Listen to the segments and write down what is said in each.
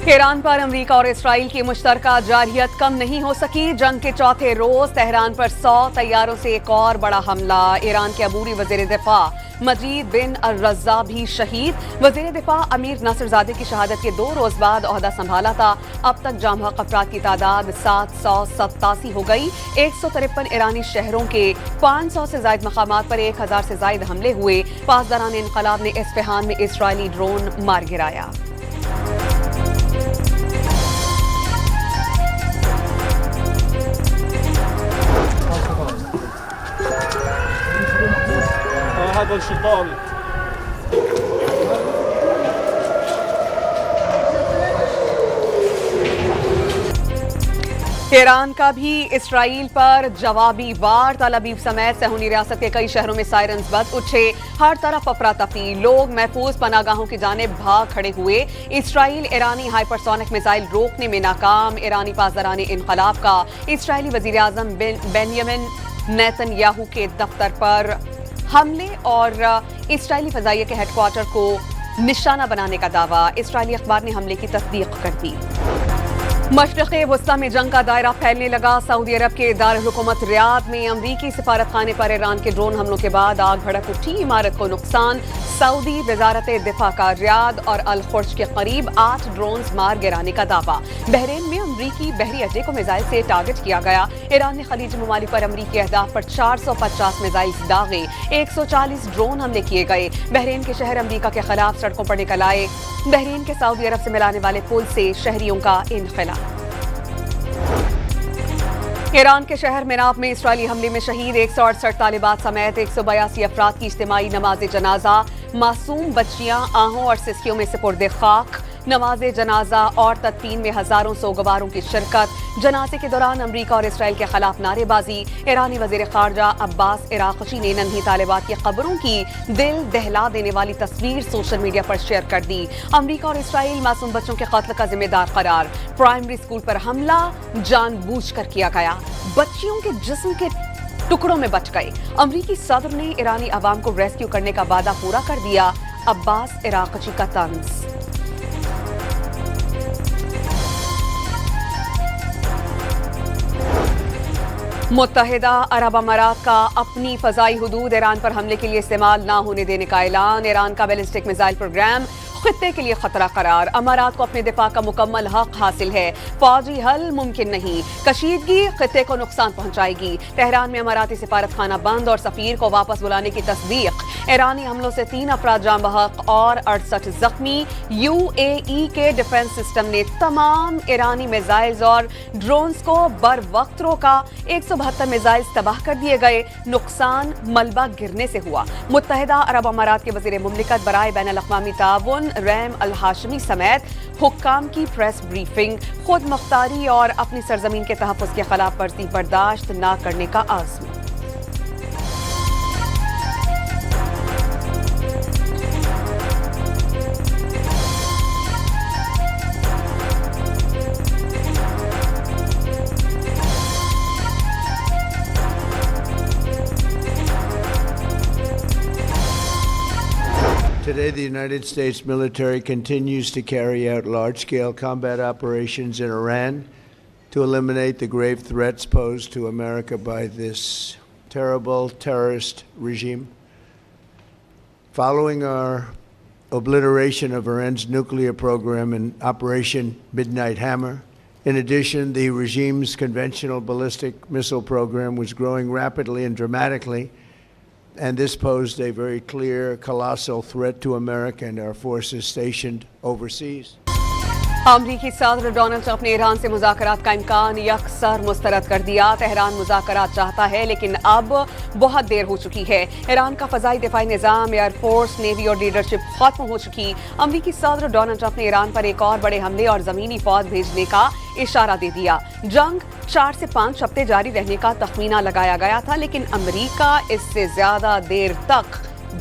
ایران پر امریکہ اور اسرائیل کی مشترکہ جارحیت کم نہیں ہو سکی۔ جنگ کے چوتھے روز تہران پر 100 طیاروں سے ایک اور بڑا حملہ۔ ایران کے عبوری وزیر دفاع مجید بن الرزا بھی شہید۔ وزیر دفاع امیر ناصر زادہ کی شہادت کے 2 روز بعد عہدہ سنبھالا تھا۔ اب تک جاں بحق افراد کی تعداد 787 ہو گئی۔ 153 ایرانی شہروں کے 500 سے زائد مقامات پر 1000 سے زائد حملے ہوئے۔ پاسداران انقلاب نے اصفہان میں اسرائیلی ڈرون مار گرایا۔ هذا الشيطان ایران کا بھی اسرائیل پر جوابی وار۔ تل ابیب سمیت صہیونی ریاست کے کئی شہروں میں سائرنز بج اٹھے۔ ہر طرف افراتفری، لوگ محفوظ پناہ گاہوں کی جانب بھاگ کھڑے ہوئے۔ اسرائیل ایرانی ہائپرسونک میزائل روکنے میں ناکام۔ ایرانی پاسداران انقلاب کا اسرائیلی وزیر اعظم بنیامن نیتن یاہو کے دفتر پر حملے اور اسرائیلی فضائیہ کے ہیڈ کوارٹر کو نشانہ بنانے کا دعویٰ۔ اسرائیلی اخبار نے حملے کی تصدیق کر دی۔ مشرق وسطی میں جنگ کا دائرہ پھیلنے لگا۔ سعودی عرب کے دارالحکومت ریاض میں امریکی سفارت خانے پر ایران کے ڈرون حملوں کے بعد آگ بھڑک اٹھی۔ عمارت کو نقصان۔ سعودی وزارت دفاع کا ریاض اور الخرج کے قریب 8 ڈرونز مار گرانے کا دعویٰ۔ بحرین میں امریکی بحری اڈے کو میزائل سے ٹارگٹ کیا گیا۔ ایران نے خلیجی ممالک پر امریکی اہداف پر 450 میزائل داغے۔ 140 ڈرون حملے کیے گئے۔ بحرین کے شہر امریکہ کے خلاف سڑکوں پر نکل آئے۔ بحرین کے سعودی عرب سے ملانے والے پل سے شہریوں کا انخلا۔ ایران کے شہر مناف میں اسرائیلی حملے میں شہید 168 طالبات سمیت 182 افراد کی اجتماعی نماز جنازہ۔ معصوم بچیاں آہوں اور سسکیوں میں سپرد خاک۔ نماز جنازہ اور تدفین میں ہزاروں سوگواروں کی شرکت۔ جنازے کے دوران امریکہ اور اسرائیل کے خلاف نعرے بازی۔ ایرانی وزیر خارجہ عباس عراقچی نے ننھی طالبات کی قبروں کی دل دہلا دینے والی تصویر سوشل میڈیا پر شیئر کر دی۔ امریکہ اور اسرائیل معصوم بچوں کے قتل کا ذمہ دار قرار۔ پرائمری اسکول پر حملہ جان بوجھ کر کیا گیا۔ بچیوں کے جسم کے ٹکڑوں میں بچ گئے۔ امریکی صدر نے ایرانی عوام کو ریسکیو کرنے کا وعدہ پورا کر دیا۔ عباس عراقچی کا طنز۔ متحدہ عرب امارات کا اپنی فضائی حدود ایران پر حملے کے لیے استعمال نہ ہونے دینے کا اعلان۔ ایران کا بیلسٹک میزائل پروگرام خطے کے لیے خطرہ قرار۔ امارات کو اپنے دفاع کا مکمل حق حاصل ہے۔ فوجی حل ممکن نہیں۔ کشیدگی خطے کو نقصان پہنچائے گی۔ تہران میں اماراتی سفارت خانہ بند اور سفیر کو واپس بلانے کی تصدیق۔ ایرانی حملوں سے 3 افراد جاں بحق اور 68 زخمی۔ UAE کے ڈیفنس سسٹم نے تمام ایرانی میزائلز اور ڈرونز کو بر وقت روکا۔ 172 میزائلز تباہ کر دیے گئے۔ نقصان ملبہ گرنے سے ہوا۔ متحدہ عرب امارات کے وزیر مملکت برائے بین الاقوامی تعاون رحم الہاشمی سمیت حکام کی پریس بریفنگ۔ خود مختاری اور اپنی سرزمین کے تحفظ کے خلاف ورزی برداشت نہ کرنے کا عزم۔ Today, the United States military continues to carry out large-scale combat operations in Iran to eliminate the grave threats posed to America by this terrible terrorist regime. Following our obliteration of Iran's nuclear program in Operation Midnight Hammer, in addition, the regime's conventional ballistic missile program was growing rapidly and dramatically, and this posed a very clear, colossal threat to America and our forces stationed overseas. امریکی صدر Donald Trump نے ایران سے مذاکرات کا امکان یکسر مسترد کر دیا۔ تہران مذاکرات چاہتا ہے لیکن اب بہت دیر ہو چکی ہے۔ ایران کا فضائی دفاعی نظام، ایئر فورس، نیوی اور لیڈرشپ ختم ہو چکی۔ امریکی صدر ڈونلڈ ٹرمپ نے ایران پر ایک اور بڑے حملے اور زمینی فوج بھیجنے کا اشارہ دے دیا۔ جنگ 4 سے 5 ہفتے جاری رہنے کا تخمینہ لگایا گیا تھا، لیکن امریکہ اس سے زیادہ دیر تک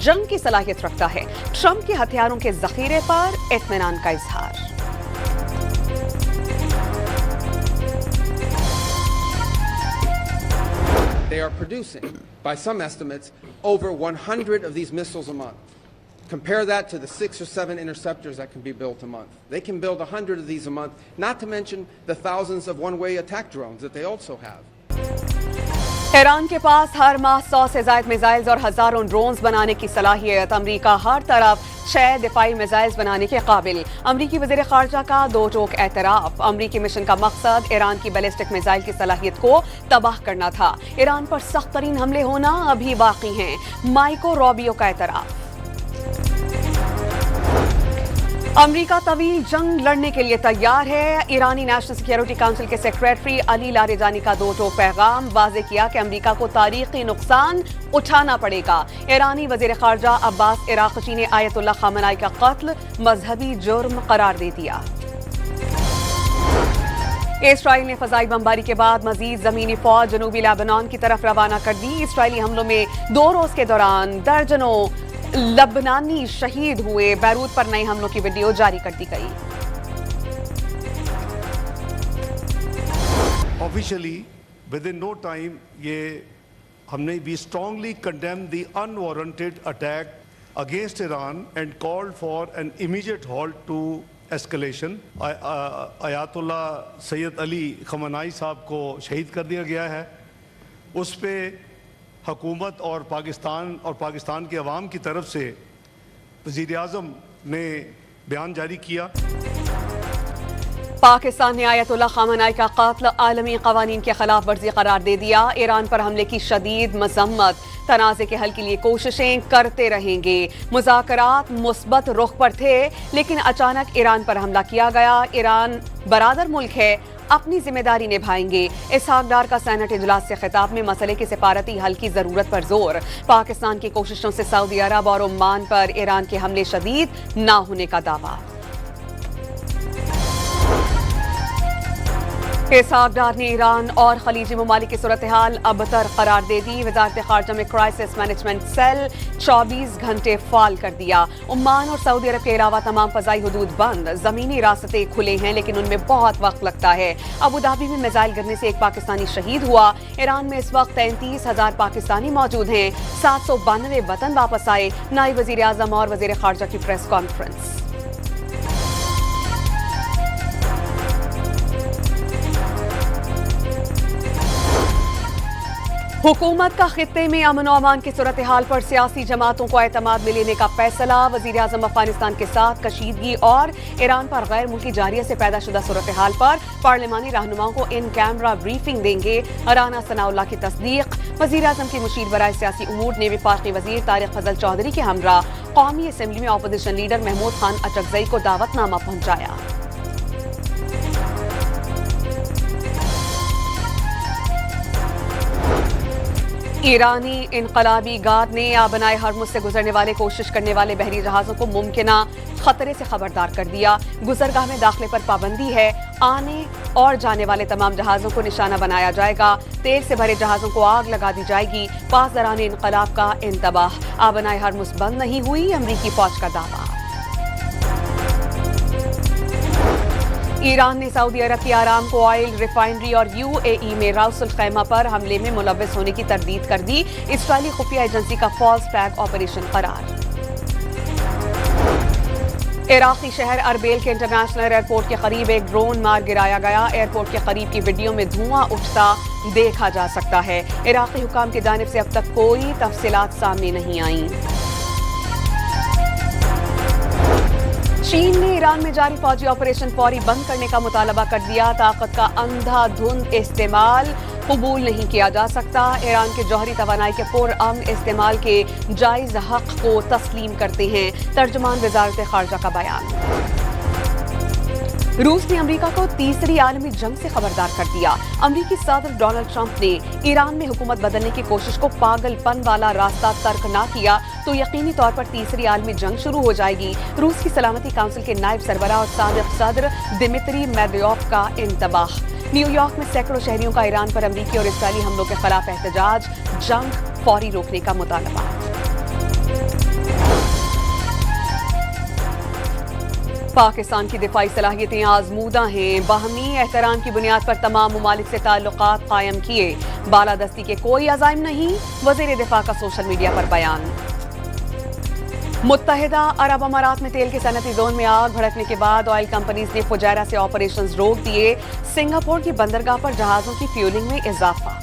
جنگ کی صلاحیت رکھتا ہے۔ ٹرمپ کے ہتھیاروں کے ذخیرے پر اطمینان کا اظہار۔ They are producing, by some estimates, over 100 of these missiles a month. Compare that to the 6 or 7 interceptors that can be built a month. They can build 100 of these a month, not to mention the thousands of one-way attack drones that they also have. Iran के पास हर माह 100 से ज्यादा missiles और हजारों drones बनाने की सलाहियत। अमरीका हर तरफ 6 दिफाई मिसाइल्स बनाने के काबिल। अमरीकी वज़ीर ख़ारजा का दो टोक एतराफ़। अमरीकी मिशन का मकसद ईरान की बैलिस्टिक मिसाइल की सलाहियत को तबाह करना था। ईरान पर सख्त तरीन हमले होना अभी बाकी हैं। माइको रोबियो का एतराफ़। अमरीका तवील जंग लड़ने के लिए तैयार है। ईरानी नेशनल सिक्योरिटी काउंसिल के सेक्रेटरी अली लारेजानी का दो टोक पैगाम। वाज़े किया कि अमरीका को तारीखी नुकसान उठाना पड़ेगा। ईरानी वज़ीर ख़ारजा अब्बास इराक़ची ने आयतुल्लाह ख़ामेनी का कत्ल मजहबी जुर्म करार दे दिया। इस्राईल ने फ़ज़ाई बमबारी के बाद मज़ीद ज़मीनी फ़ौज जनूबी लेबनान की तरफ रवाना कर दी। इस्राईली हमलों में 2 रोज़ के दौरान दर्जनों लबनानी शहीद हुए। बैरूत पर नए हमलों की वीडियो जारी कर दी गई। Officially within no time ये हमने we strongly condemn the unwarranted attack against Iran and called for an immediate halt to escalation. आयतुल्लाह सैयद अली खamenei साहब को शहीद कर दिया गया है। उस पे हुकूमत और पाकिस्तान के अवाम की तरफ से वज़ीर आज़म ने बयान जारी किया। पाकिस्तान ने आयतुल्लाह ख़ामेनी का कत्ल आलमी क़वानीन के खिलाफ वर्जी करार दे दिया। ईरान पर हमले की शदीद मज़म्मत। तनाज़े के हल के लिए कोशिशें करते रहेंगे। मुज़ाकरात मुस्बत रुख पर थे, लेकिन अचानक ईरान पर हमला किया गया। ईरान बरादर मुल्क है, अपनी जिम्मेदारी निभाएंगे। इसहाक डार का सेनेट इजलास से खिताब में मसले के सिफारती हल की जरूरत पर जोर। पाकिस्तान की कोशिशों से सऊदी अरब और ओमान पर ईरान के हमले शदीद ना होने का दावा। इसहाक डार ने ईरान और खलीजी ममालिक की सूरत हाल अबतर करार दे दी। वजारत खारजा में क्राइसिस मैनेजमेंट सेल 24 घंटे फाल कर दिया। ओमान और सऊदी अरब के अलावा तमाम फ़ज़ाई हदूद बंद। ज़मीनी रास्ते खुले हैं, लेकिन उनमें बहुत वक्त लगता है। अबू धाबी में मिसाइल गिरने से एक पाकिस्तानी शहीद हुआ। ईरान में इस वक्त 33,000 पाकिस्तानी मौजूद हैं। 792 वतन वापस आए। नायब वज़ीर आज़म और वज़ीर ख़ारजा की प्रेस कॉन्फ्रेंस। हुकूमत का खित्ते में अमन और अमान की सूरत हाल पर सियासी जमातों को एतमाद में लेने का फैसला। वज़ीर आज़म अफगानिस्तान के साथ कशीदगी और ईरान पर गैर मुल्की जारिया से पैदा शुदा सूरत हाल पर पार्लिमानी रहनुमाओं को इन कैमरा ब्रीफिंग देंगे। राना सनाउल्लाह की तस्दीक। वज़ीर आज़म के मुशीर बराए सियासी उमूर ने वफाकी वज़ीर तारिक फजल चौधरी के हमरा कौमी असम्बली में अपोजिशन लीडर महमूद खान अचकज़ई को दावतनामा पहुंचाया। ईरानी इनकलाबी गार्ड ने आबनाए हरमुज से गुजरने वाले कोशिश करने वाले बहरी जहाज़ों को मुमकिना खतरे से खबरदार कर दिया। गुजरगाह में दाखिले पर पाबंदी है। आने और जाने वाले तमाम जहाज़ों को निशाना बनाया जाएगा। तेल से भरे जहाज़ों को आग लगा दी जाएगी। पासदारान इनकलाब का इंतबाह। आबनाए हरमुज बंद नहीं हुई, अमरीकी फौज का दावा। ईरान ने सऊदी अरब की आराम को ऑयल रिफाइनरी और यूएई में राउसल खैमा पर हमले में मुलव्वस होने की तरदीद कर दी। इस्राईली खुफिया एजेंसी का फॉल्स फ्लैग ऑपरेशन करार। इराकी शहर अरबेल के इंटरनेशनल एयरपोर्ट के करीब एक ड्रोन मार गिराया गया। एयरपोर्ट के करीब की वीडियो में धुआं उठता देखा जा सकता है। इराकी हुकाम की जानिब से अब तक कोई तफसीलात सामने नहीं आई। चीन ने ईरान में जारी फौजी ऑपरेशन फौरी बंद करने का मुतालबा कर दिया। ताकत का अंधाधुंध इस्तेमाल कबूल नहीं किया जा सकता। ईरान के जौहरी तवानाई के पुरअमन इस्तेमाल के जायज हक को तस्लीम करते हैं। तर्जुमान वजारत खारजा का बयान। रूस ने अमेरिका को तीसरी आलमी जंग से खबरदार कर दिया। अमेरिकी सदर डोनाल्ड ट्रंप ने ईरान में हुकूमत बदलने की कोशिश को पागलपन वाला रास्ता तर्क ना किया तो यकीनी तौर पर तीसरी आलमी जंग शुरू हो जाएगी। रूस की सलामती काउंसिल के नायब सरबराह और साबिक सदर दिमित्री मेदवेदेव का इंतबाह। न्यूयॉर्क में सैकड़ों शहरियों का ईरान पर अमेरिकी और इस्राईली हमलों के खिलाफ एहतजाज। जंग फौरी रोकने का मुतालबा। पाकिस्तान की दिफाई सलाहियतें आजमूदा हैं। बाहमी एहतराम की बुनियाद पर तमाम मुमालिक से ताल्लुकात कायम किए। बालादस्ती के कोई अज़ाइम नहीं। वज़ीर दिफा का सोशल मीडिया पर बयान। मुत्तहिदा अरब अमारात में तेल के सनती जोन में आग भड़कने के बाद ऑयल कंपनीज ने फुजैरा से ऑपरेशंस रोक दिए। सिंगापुर की बंदरगाह पर जहाजों की फ्यूलिंग में इजाफा।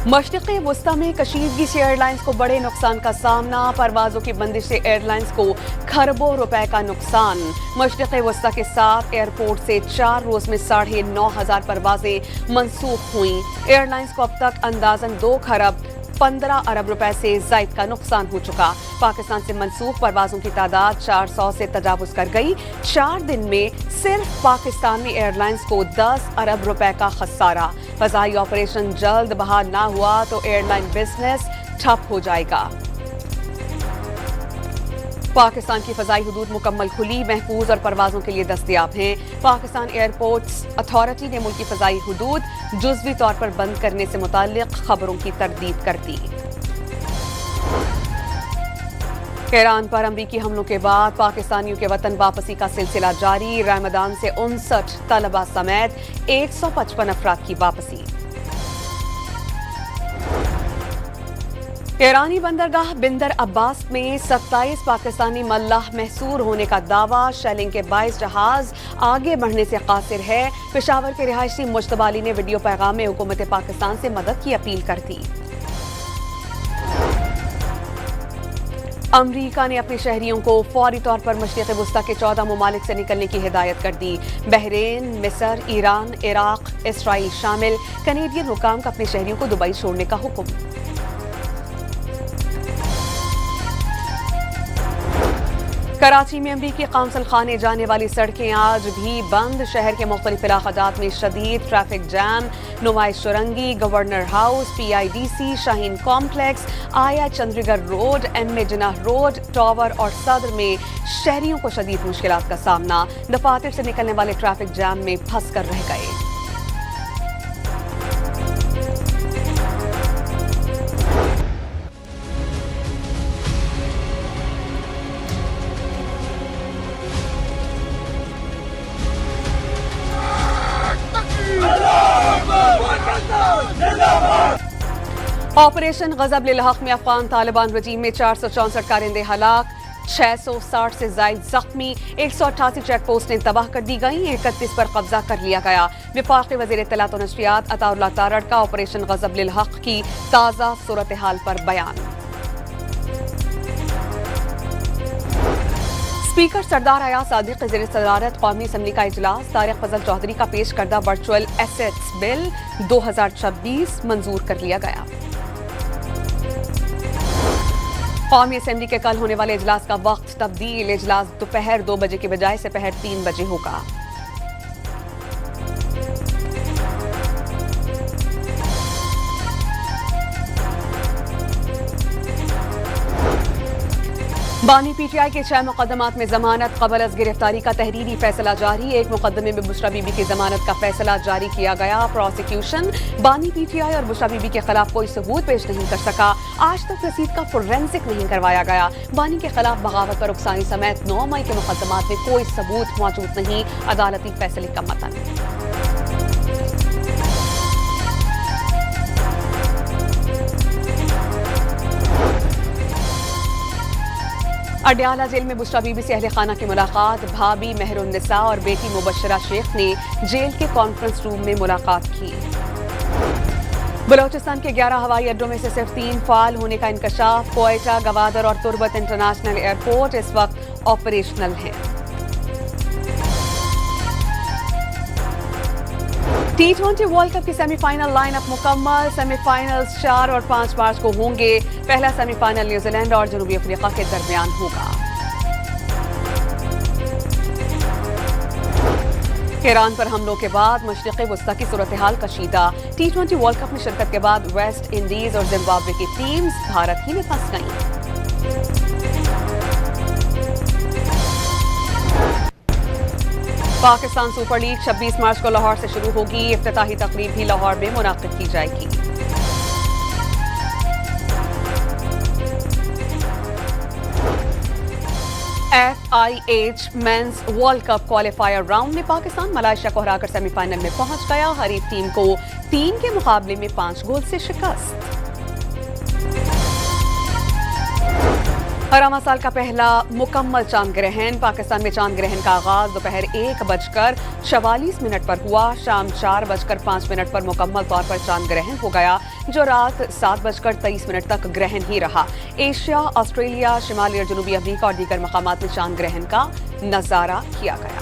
मशरिक़ी वस्ता में कशीदगी से एयरलाइंस को बड़े नुकसान का सामना। परवाजों की बंदिश से एयरलाइंस को खरबों रुपए का नुकसान। मशरिक़ी वस्ता के 7 एयरपोर्ट से 4 रोज में 9,500 परवाजें मनसूख हुई। एयरलाइंस को अब तक अंदाजन 2 खरब 15 अरब रुपए से ज़ायद का नुकसान हो चुका। पाकिस्तान से मनसूख परवाजों की तादाद 400 से तजावुज़ कर गई। 4 दिन में सिर्फ पाकिस्तानी एयरलाइंस को 10 अरब रुपए का खसारा। फ़ज़ाई ऑपरेशन जल्द बहाल ना हुआ तो एयरलाइन बिजनेस ठप हो जाएगा। पाकिस्तान की फ़ज़ाई हुदूद मुकम्मल खुली, महफूज और परवाज़ों के लिए दस्तयाब हैं। पाकिस्तान एयरपोर्ट्स अथॉरिटी ने मुल्की फ़ज़ाई हुदूद जुज़वी तौर पर बंद करने से मुताल्लिक़ खबरों की तरदीद कर दी। ईरान पर अमरीकी हमलों के बाद पाकिस्तानियों के वतन वापसी का सिलसिला जारी। रमज़ान से 59 तलबा समेत 155 अफराद की वापसी। ईरानी बंदरगाह बिंदर अब्बास में 27 पाकिस्तानी मल्लाह महसूर होने का दावा। शेलिंग के 22 जहाज आगे बढ़ने से कासिर है। पेशावर के रिहायशी मुश्तबा अली ने वीडियो पैगाम में हुकूमत पाकिस्तान से मदद की अपील कर दी। अमरीका ने अपने शहरियों को फौरी तौर पर मशरिक़ वस्ता के 14 ममालिक से निकलने की हिदायत कर दी। बहरीन, मिस्र, ईरान, इराक, इसराइल शामिल। कनेडियन हुकाम का अपने शहरियों को दुबई छोड़ने का हुक्म। कराची में अमरीकी काउंसिल खाने जाने वाली सड़कें आज भी बंद। शहर के मुख्तलिफ इलाक़ात में शदीद ट्रैफिक जैम। नुमाइश शुरंगी, governor house, PIDC, Shaheen complex, आया Chundrigar road, MA Jinnah road, tower और सदर में शहरियों को शदीद मुश्किलात का सामना। दफातर से निकलने वाले ट्रैफिक जैम में फंस कर रह गए। ऑपरेशन गजब लिल हक में अफगान तालिबान रजीम में 464 कारिंदे हलाक, 660 से जायद जख्मी। 188 चेक पोस्टें तबाह कर दी गई, 31 पर कब्जा कर लिया गया। वफाकी वज़ीर इत्तलात और नशरियात अताउल्लाह तारड़ का ऑपरेशन गजब लिल हक की ताज़ा सूरत हाल पर बयान। स्पीकर सरदार अयाज सादिक की ज़ेर सदारत कौमी असम्बली का इजलास। तारिक फजल चौधरी का पेश करदा वर्चुअल एसेट्स बिल 2026 मंजूर कर लिया गया। कौमी असम्बली के कल होने वाले इजलास का वक्त तब्दील। इजलास दोपहर 2 बजे की बजाय दोपहर 3 बजे होगा। बानी PTI के 6 मुकदमात में जमानत। कबल अज गिरफ्तारी का तहरीरी फैसला जारी। एक मुकदमे में बुशरा बीबी की जमानत का फैसला जारी किया गया। प्रोसिक्यूशन बानी PTI और बुशरा बीबी के खिलाफ कोई सबूत पेश नहीं कर सका। आज तक रसीद का फोरेंसिक नहीं करवाया गया। बानी के खिलाफ बगावत पर उकसानी समेत 9 मई के मुकदमात में कोई सबूत मौजूद नहीं। अदालती फैसले का मतन। अडयाला जेल में बुशरा बीबी से अहले खाना की मुलाकात। भाभी मेहरुन्निसा और बेटी मुबशरा शेख ने जेल के कॉन्फ्रेंस रूम में मुलाकात की। बलोचिस्तान के 11 हवाई अड्डों में से सिर्फ 3 फाल होने का इंकशाफ। कोयटा, गवादर और तुर्बत इंटरनेशनल एयरपोर्ट इस वक्त ऑपरेशनल हैं। T20 वर्ल्ड कप की सेमीफाइनल लाइनअप मुकम्मल। सेमीफाइनल्स 4 और 5 मार्च को होंगे। पहला सेमीफाइनल न्यूजीलैंड और जनूबी अफ्रीका के दरमियान होगा। ईरान पर हमलों के बाद मशरिक़ी वस्ता की सूरत हाल कशीदा। T20 वर्ल्ड कप में शिरकत के बाद वेस्ट इंडीज और जिम्बाब्वे की टीम्स भारत ही में फंस गईं। पाकिस्तान सुपर लीग 26 मार्च को लाहौर से शुरू होगी। इफ्तिताही तकरीब भी लाहौर में मुनाकिद की जाएगी। FIH mains world cup qualifier round में पाकिस्तान मलेशिया को हराकर सेमीफाइनल में पहुंच गया। हरीफ टीम को 3 के मुकाबले में 5 गोल से शिकस्त। 18वां साल का पहला मुकम्मल चांद ग्रहण। पाकिस्तान में चांद ग्रहण का आगाज दोपहर 1:44 पर हुआ। शाम 4:05 पर मुकम्मल तौर पर चांद ग्रहण हो गया, जो रात 7:23 तक ग्रहण ही रहा। एशिया, ऑस्ट्रेलिया, शिमाली और जनूबी अफ्रीका और दीगर मकामात में चांद ग्रहण का नजारा किया गया।